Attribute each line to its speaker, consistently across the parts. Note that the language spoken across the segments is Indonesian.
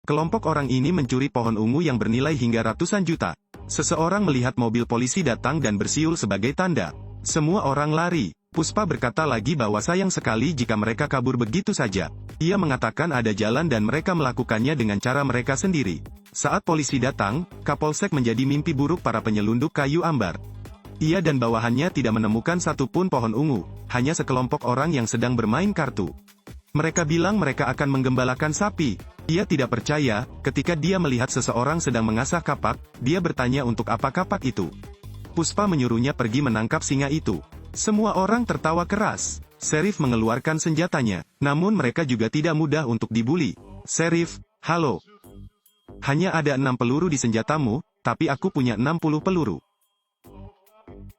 Speaker 1: Kelompok orang ini mencuri pohon ungu yang bernilai hingga ratusan juta. Seseorang melihat mobil polisi datang dan bersiul sebagai tanda. Semua orang lari. Puspa berkata lagi bahwa sayang sekali jika mereka kabur begitu saja. Ia mengatakan ada jalan dan mereka melakukannya dengan cara mereka sendiri. Saat polisi datang, Kapolsek menjadi mimpi buruk para penyelundup kayu ambar. Ia dan bawahannya tidak menemukan satupun pohon ungu, hanya sekelompok orang yang sedang bermain kartu. Mereka bilang mereka akan menggembalakan sapi. Ia tidak percaya, ketika dia melihat seseorang sedang mengasah kapak, dia bertanya untuk apa kapak itu. Puspa menyuruhnya pergi menangkap singa itu. Semua orang tertawa keras. Sheriff mengeluarkan senjatanya, namun mereka juga tidak mudah untuk dibuli. Sheriff, halo. Hanya ada 6 peluru di senjatamu, tapi aku punya 60 peluru.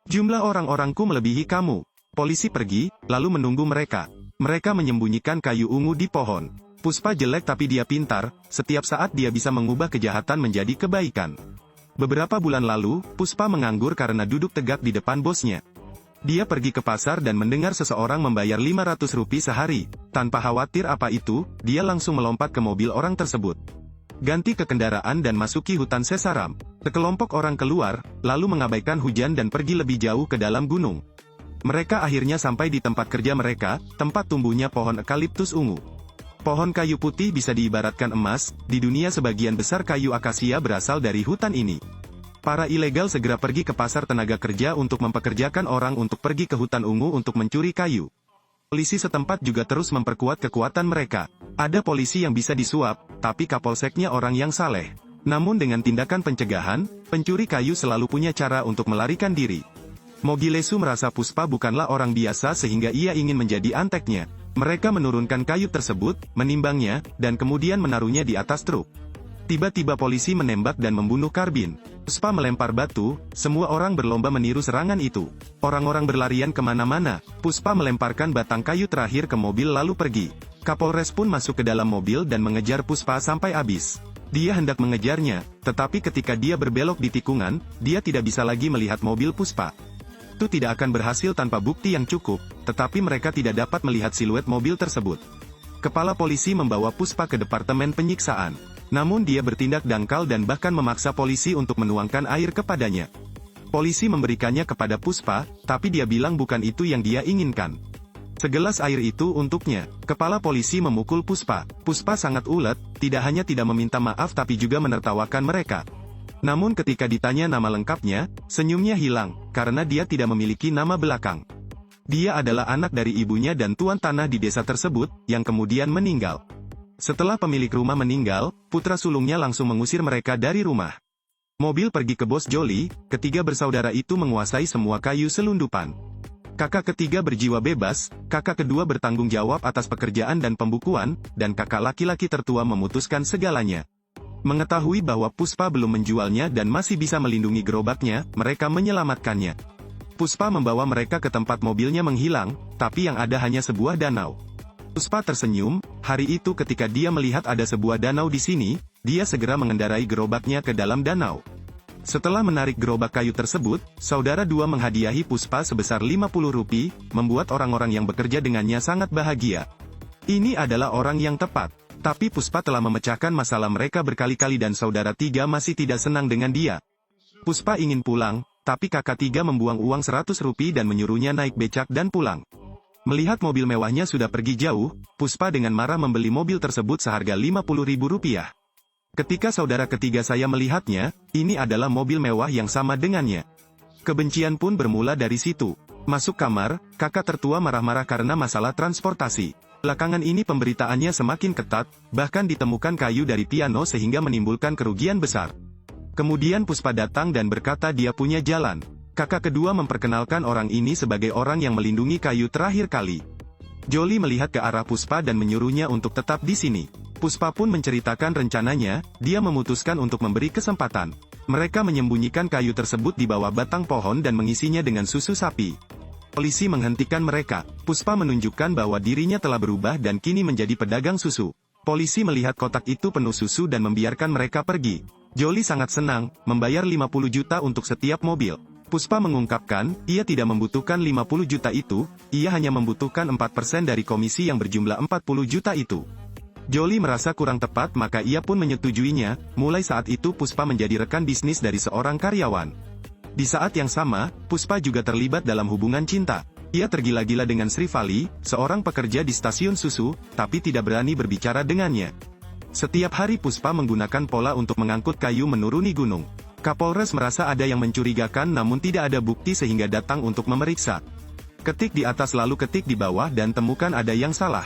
Speaker 1: Jumlah orang-orangku melebihi kamu. Polisi pergi, lalu menunggu mereka. Mereka menyembunyikan kayu ungu di pohon. Puspa jelek tapi dia pintar, setiap saat dia bisa mengubah kejahatan menjadi kebaikan. Beberapa bulan lalu, Puspa menganggur karena duduk tegak di depan bosnya. Dia pergi ke pasar dan mendengar seseorang membayar 500 rupiah sehari. Tanpa khawatir apa itu, dia langsung melompat ke mobil orang tersebut. Ganti ke kendaraan dan masuki hutan Sesaram. Sekelompok orang keluar, lalu mengabaikan hujan dan pergi lebih jauh ke dalam gunung. Mereka akhirnya sampai di tempat kerja mereka, tempat tumbuhnya pohon eukaliptus ungu. Pohon kayu putih bisa diibaratkan emas, di dunia sebagian besar kayu akasia berasal dari hutan ini. Para ilegal segera pergi ke pasar tenaga kerja untuk mempekerjakan orang untuk pergi ke hutan ungu untuk mencuri kayu. Polisi setempat juga terus memperkuat kekuatan mereka. Ada polisi yang bisa disuap, tapi Kapolseknya orang yang saleh. Namun dengan tindakan pencegahan, pencuri kayu selalu punya cara untuk melarikan diri. Mogilesu merasa Puspa bukanlah orang biasa sehingga ia ingin menjadi anteknya. Mereka menurunkan kayu tersebut, menimbangnya, dan kemudian menaruhnya di atas truk. Tiba-tiba polisi menembak dan membunuh Karbin. Puspa melempar batu, semua orang berlomba meniru serangan itu. Orang-orang berlarian kemana-mana. Puspa melemparkan batang kayu terakhir ke mobil lalu pergi. Kapolres pun masuk ke dalam mobil dan mengejar Puspa sampai habis. Dia hendak mengejarnya, tetapi ketika dia berbelok di tikungan, dia tidak bisa lagi melihat mobil Puspa. Itu tidak akan berhasil tanpa bukti yang cukup, tetapi mereka tidak dapat melihat siluet mobil tersebut. Kepala polisi membawa Puspa ke departemen penyiksaan. Namun dia bertindak dangkal dan bahkan memaksa polisi untuk menuangkan air kepadanya. Polisi memberikannya kepada Puspa, tapi dia bilang bukan itu yang dia inginkan. Segelas air itu untuknya. Kepala polisi memukul Puspa. Puspa sangat ulet, tidak hanya tidak meminta maaf tapi juga menertawakan mereka. Namun ketika ditanya nama lengkapnya, senyumnya hilang, karena dia tidak memiliki nama belakang. Dia adalah anak dari ibunya dan tuan tanah di desa tersebut, yang kemudian meninggal. Setelah pemilik rumah meninggal, putra sulungnya langsung mengusir mereka dari rumah. Mobil pergi ke bos Joli, ketiga bersaudara itu menguasai semua kayu selundupan. Kakak ketiga berjiwa bebas, kakak kedua bertanggung jawab atas pekerjaan dan pembukuan, dan kakak laki-laki tertua memutuskan segalanya. Mengetahui bahwa Puspa belum menjualnya dan masih bisa melindungi gerobaknya, mereka menyelamatkannya. Puspa membawa mereka ke tempat mobilnya menghilang, tapi yang ada hanya sebuah danau. Puspa tersenyum, hari itu ketika dia melihat ada sebuah danau di sini, dia segera mengendarai gerobaknya ke dalam danau. Setelah menarik gerobak kayu tersebut, saudara dua menghadiahi Puspa sebesar 50 rupiah, membuat orang-orang yang bekerja dengannya sangat bahagia. Ini adalah orang yang tepat. Tapi Puspa telah memecahkan masalah mereka berkali-kali dan saudara tiga masih tidak senang dengan dia. Puspa ingin pulang, tapi kakak tiga membuang uang 100 rupiah dan menyuruhnya naik becak dan pulang. Melihat mobil mewahnya sudah pergi jauh, Puspa dengan marah membeli mobil tersebut seharga 50.000 rupiah. Ketika saudara ketiga saya melihatnya, ini adalah mobil mewah yang sama dengannya. Kebencian pun bermula dari situ. Masuk kamar, kakak tertua marah-marah karena masalah transportasi. Belakangan ini pemberitaannya semakin ketat, bahkan ditemukan kayu dari piano sehingga menimbulkan kerugian besar. Kemudian Puspa datang dan berkata dia punya jalan. Kakak kedua memperkenalkan orang ini sebagai orang yang melindungi kayu terakhir kali. Joli melihat ke arah Puspa dan menyuruhnya untuk tetap di sini. Puspa pun menceritakan rencananya, dia memutuskan untuk memberi kesempatan. Mereka menyembunyikan kayu tersebut di bawah batang pohon dan mengisinya dengan susu sapi. Polisi menghentikan mereka. Puspa menunjukkan bahwa dirinya telah berubah dan kini menjadi pedagang susu. Polisi melihat kotak itu penuh susu dan membiarkan mereka pergi. Joli sangat senang, membayar 50 juta untuk setiap mobil. Puspa mengungkapkan, ia tidak membutuhkan 50 juta itu, ia hanya membutuhkan 4% dari komisi yang berjumlah 40 juta itu. Jolie merasa kurang tepat maka ia pun menyetujuinya. Mulai saat itu Puspa menjadi rekan bisnis dari seorang karyawan. Di saat yang sama, Puspa juga terlibat dalam hubungan cinta. Ia tergila-gila dengan Srivali, seorang pekerja di stasiun susu, tapi tidak berani berbicara dengannya. Setiap hari Puspa menggunakan pola untuk mengangkut kayu menuruni gunung. Kapolres merasa ada yang mencurigakan namun tidak ada bukti sehingga datang untuk memeriksa. Ketik di atas lalu ketik di bawah dan temukan ada yang salah.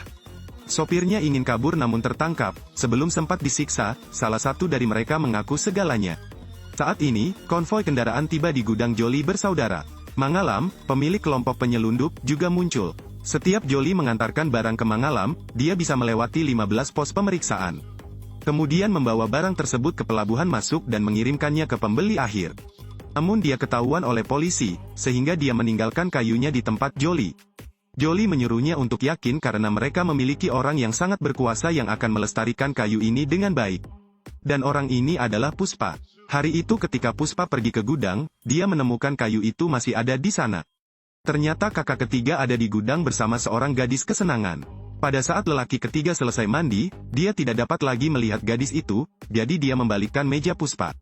Speaker 1: Sopirnya ingin kabur namun tertangkap. Sebelum sempat disiksa, salah satu dari mereka mengaku segalanya. Saat ini, konvoi kendaraan tiba di gudang Jolie bersaudara. Mangalam, pemilik kelompok penyelundup, juga muncul. Setiap Jolie mengantarkan barang ke Mangalam, dia bisa melewati 15 pos pemeriksaan. Kemudian membawa barang tersebut ke pelabuhan masuk dan mengirimkannya ke pembeli akhir. Namun dia ketahuan oleh polisi, sehingga dia meninggalkan kayunya di tempat Jolie. Jolie menyuruhnya untuk yakin karena mereka memiliki orang yang sangat berkuasa yang akan melestarikan kayu ini dengan baik. Dan orang ini adalah Puspa. Hari itu ketika Puspa pergi ke gudang, dia menemukan kayu itu masih ada di sana. Ternyata kakak ketiga ada di gudang bersama seorang gadis kesenangan. Pada saat lelaki ketiga selesai mandi, dia tidak dapat lagi melihat gadis itu, jadi dia membalikkan meja Puspa.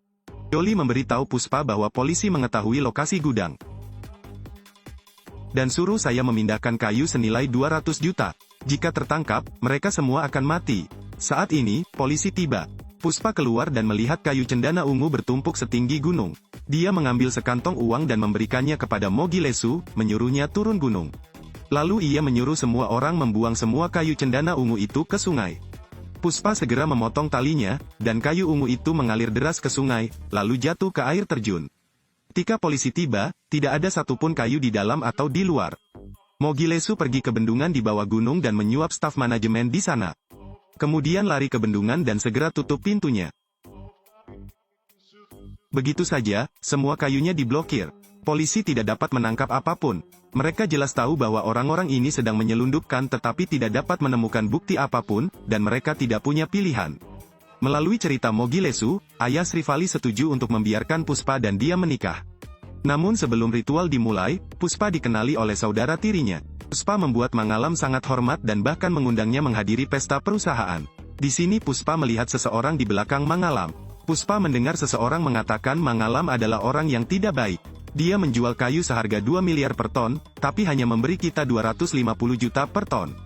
Speaker 1: Jolie memberitahu Puspa bahwa polisi mengetahui lokasi gudang. Dan suruh saya memindahkan kayu senilai 200 juta. Jika tertangkap, mereka semua akan mati. Saat ini, polisi tiba. Puspa keluar dan melihat kayu cendana ungu bertumpuk setinggi gunung. Dia mengambil sekantong uang dan memberikannya kepada Mogilesu, menyuruhnya turun gunung. Lalu ia menyuruh semua orang membuang semua kayu cendana ungu itu ke sungai. Puspa segera memotong talinya, dan kayu ungu itu mengalir deras ke sungai, lalu jatuh ke air terjun. Ketika polisi tiba, tidak ada satupun kayu di dalam atau di luar. Mogilesu pergi ke bendungan di bawah gunung dan menyuap staf manajemen di sana. Kemudian lari ke bendungan dan segera tutup pintunya. Begitu saja, semua kayunya diblokir. Polisi tidak dapat menangkap apapun. Mereka jelas tahu bahwa orang-orang ini sedang menyelundupkan tetapi tidak dapat menemukan bukti apapun, dan mereka tidak punya pilihan. Melalui cerita Mogilesu, ayah Srivali setuju untuk membiarkan Puspa dan dia menikah. Namun sebelum ritual dimulai, Puspa dikenali oleh saudara tirinya. Puspa membuat Mangalam sangat hormat dan bahkan mengundangnya menghadiri pesta perusahaan. Di sini Puspa melihat seseorang di belakang Mangalam. Puspa mendengar seseorang mengatakan Mangalam adalah orang yang tidak baik. Dia menjual kayu seharga 2 miliar per ton, tapi hanya memberi kita 250 juta per ton.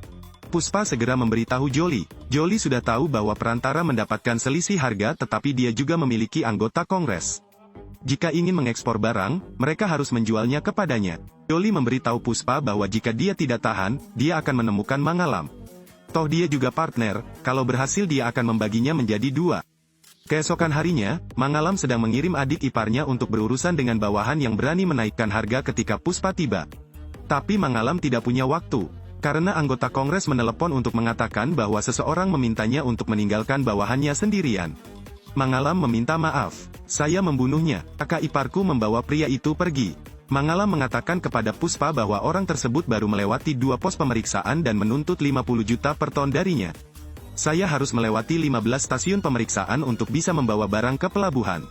Speaker 1: Puspa segera memberitahu Jolie. Jolie sudah tahu bahwa perantara mendapatkan selisih harga tetapi dia juga memiliki anggota kongres. Jika ingin mengekspor barang, mereka harus menjualnya kepadanya. Jolie memberitahu Puspa bahwa jika dia tidak tahan, dia akan menemukan Mangalam. Toh dia juga partner, kalau berhasil dia akan membaginya menjadi 2. Keesokan harinya, Mangalam sedang mengirim adik iparnya untuk berurusan dengan bawahan yang berani menaikkan harga ketika Puspa tiba. Tapi Mangalam tidak punya waktu, karena anggota kongres menelepon untuk mengatakan bahwa seseorang memintanya untuk meninggalkan bawahannya sendirian. Mangalam meminta maaf. Saya membunuhnya. Kakak iparku membawa pria itu pergi. Mangalam mengatakan kepada Puspa bahwa orang tersebut baru melewati 2 pos pemeriksaan dan menuntut 50 juta per ton darinya. Saya harus melewati 15 stasiun pemeriksaan untuk bisa membawa barang ke pelabuhan.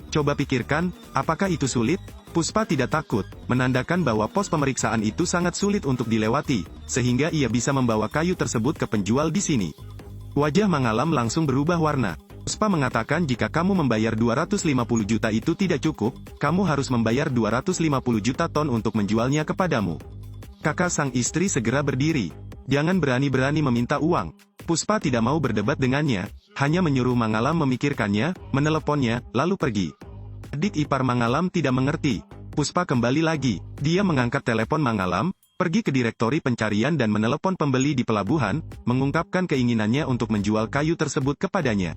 Speaker 1: Coba pikirkan, apakah itu sulit? Puspa tidak takut, menandakan bahwa pos pemeriksaan itu sangat sulit untuk dilewati, sehingga ia bisa membawa kayu tersebut ke penjual di sini. Wajah Mangalam langsung berubah warna. Puspa mengatakan jika kamu membayar 250 juta itu tidak cukup, kamu harus membayar 250 juta ton untuk menjualnya kepadamu. Kakak sang istri segera berdiri. Jangan berani-berani meminta uang. Puspa tidak mau berdebat dengannya, hanya menyuruh Mangalam memikirkannya, meneleponnya, lalu pergi. Adik ipar Mangalam tidak mengerti. Puspa kembali lagi. Dia mengangkat telepon Mangalam, pergi ke direktori pencarian dan menelepon pembeli di pelabuhan, mengungkapkan keinginannya untuk menjual kayu tersebut kepadanya.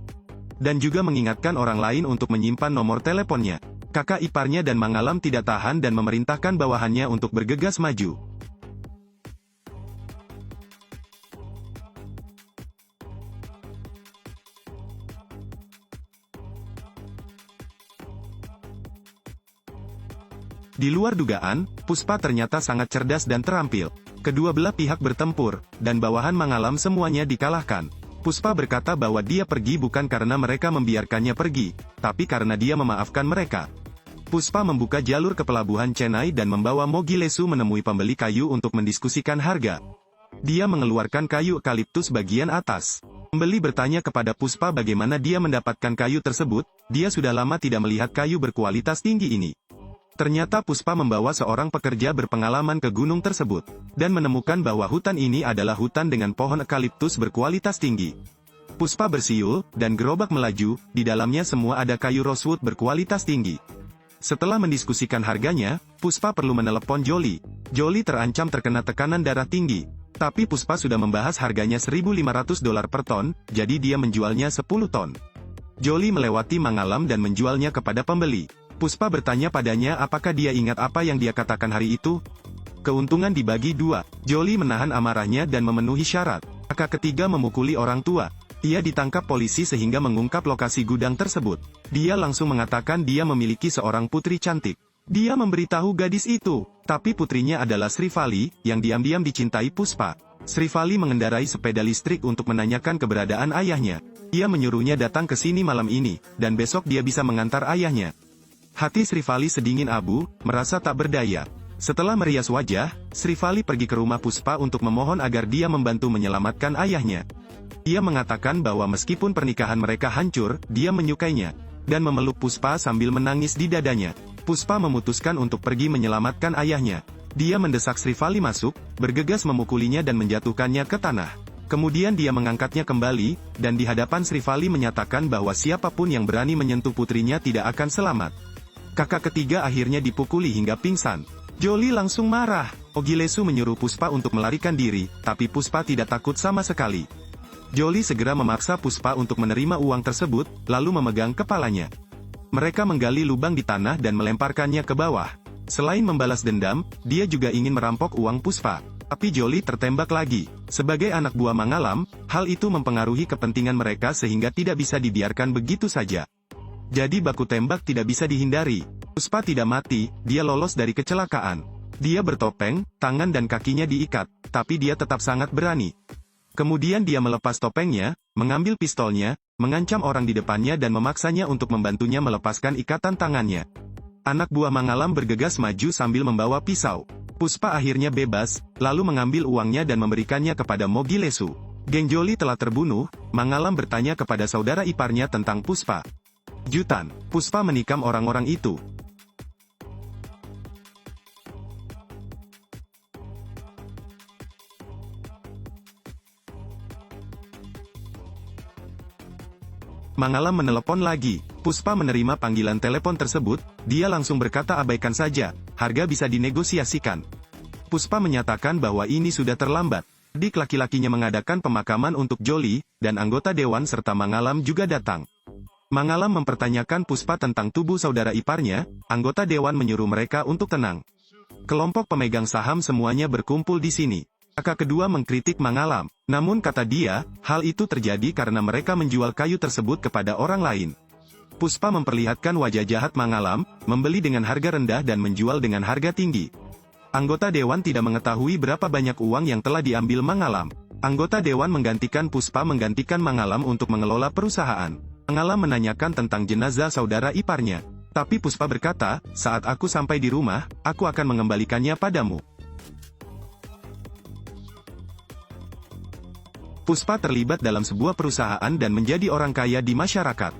Speaker 1: Dan juga mengingatkan orang lain untuk menyimpan nomor teleponnya. Kakak iparnya dan Mangalam tidak tahan dan memerintahkan bawahannya untuk bergegas maju. Di luar dugaan, Puspa ternyata sangat cerdas dan terampil. Kedua belah pihak bertempur, dan bawahan Mangalam semuanya dikalahkan. Puspa berkata bahwa dia pergi bukan karena mereka membiarkannya pergi, tapi karena dia memaafkan mereka. Puspa membuka jalur ke pelabuhan Chennai dan membawa Mogilesu menemui pembeli kayu untuk mendiskusikan harga. Dia mengeluarkan kayu eukaliptus bagian atas. Pembeli bertanya kepada Puspa bagaimana dia mendapatkan kayu tersebut, dia sudah lama tidak melihat kayu berkualitas tinggi ini. Ternyata Puspa membawa seorang pekerja berpengalaman ke gunung tersebut, dan menemukan bahwa hutan ini adalah hutan dengan pohon eukaliptus berkualitas tinggi. Puspa bersiul, dan gerobak melaju, di dalamnya semua ada kayu rosewood berkualitas tinggi. Setelah mendiskusikan harganya, Puspa perlu menelepon Jolie. Jolie terancam terkena tekanan darah tinggi. Tapi Puspa sudah membahas harganya $1.500 per ton, jadi dia menjualnya 10 ton. Jolie melewati Mangalam dan menjualnya kepada pembeli. Puspa bertanya padanya apakah dia ingat apa yang dia katakan hari itu. Keuntungan dibagi dua. Jolie menahan amarahnya dan memenuhi syarat. Kakak ketiga memukuli orang tua. Ia ditangkap polisi sehingga mengungkap lokasi gudang tersebut. Dia langsung mengatakan dia memiliki seorang putri cantik. Dia memberitahu gadis itu, tapi putrinya adalah Srivali, yang diam-diam dicintai Puspa. Srivali mengendarai sepeda listrik untuk menanyakan keberadaan ayahnya. Ia menyuruhnya datang ke sini malam ini, dan besok dia bisa mengantar ayahnya. Hati Srivali sedingin abu, merasa tak berdaya. Setelah merias wajah, Srivali pergi ke rumah Puspa untuk memohon agar dia membantu menyelamatkan ayahnya. Ia mengatakan bahwa meskipun pernikahan mereka hancur, dia menyukainya, dan memeluk Puspa sambil menangis di dadanya. Puspa memutuskan untuk pergi menyelamatkan ayahnya. Dia mendesak Srivali masuk, bergegas memukulinya dan menjatuhkannya ke tanah. Kemudian dia mengangkatnya kembali, dan di hadapan Srivali menyatakan bahwa siapapun yang berani menyentuh putrinya tidak akan selamat. Kakak ketiga akhirnya dipukuli hingga pingsan. Jolie langsung marah. Ogilesu menyuruh Puspa untuk melarikan diri, tapi Puspa tidak takut sama sekali. Jolie segera memaksa Puspa untuk menerima uang tersebut, lalu memegang kepalanya. Mereka menggali lubang di tanah dan melemparkannya ke bawah. Selain membalas dendam, dia juga ingin merampok uang Puspa. Tapi Jolie tertembak lagi. Sebagai anak buah Mangalam, hal itu mempengaruhi kepentingan mereka sehingga tidak bisa dibiarkan begitu saja. Jadi baku tembak tidak bisa dihindari. Puspa tidak mati, dia lolos dari kecelakaan. Dia bertopeng, tangan dan kakinya diikat, tapi dia tetap sangat berani. Kemudian dia melepas topengnya, mengambil pistolnya, mengancam orang di depannya dan memaksanya untuk membantunya melepaskan ikatan tangannya. Anak buah Mangalam bergegas maju sambil membawa pisau. Puspa akhirnya bebas, lalu mengambil uangnya dan memberikannya kepada Mogilesu. Geng Jolie telah terbunuh, Mangalam bertanya kepada saudara iparnya tentang Puspa. Jutan, Puspa menikam orang-orang itu. Mangalam menelepon lagi. Puspa menerima panggilan telepon tersebut, dia langsung berkata abaikan saja, harga bisa dinegosiasikan. Puspa menyatakan bahwa ini sudah terlambat. Adik laki-lakinya mengadakan pemakaman untuk Jolie, dan anggota dewan serta Mangalam juga datang. Mangalam mempertanyakan Puspa tentang tubuh saudara iparnya, anggota dewan menyuruh mereka untuk tenang. Kelompok pemegang saham semuanya berkumpul di sini. Kakak kedua mengkritik Mangalam, namun kata dia, hal itu terjadi karena mereka menjual kayu tersebut kepada orang lain. Puspa memperlihatkan wajah jahat Mangalam, membeli dengan harga rendah dan menjual dengan harga tinggi. Anggota dewan tidak mengetahui berapa banyak uang yang telah diambil Mangalam. Anggota dewan menggantikan Puspa menggantikan Mangalam untuk mengelola perusahaan. Mangalam menanyakan tentang jenazah saudara iparnya. Tapi Puspa berkata, saat aku sampai di rumah, aku akan mengembalikannya padamu. Puspa terlibat dalam sebuah perusahaan dan menjadi orang kaya di masyarakat.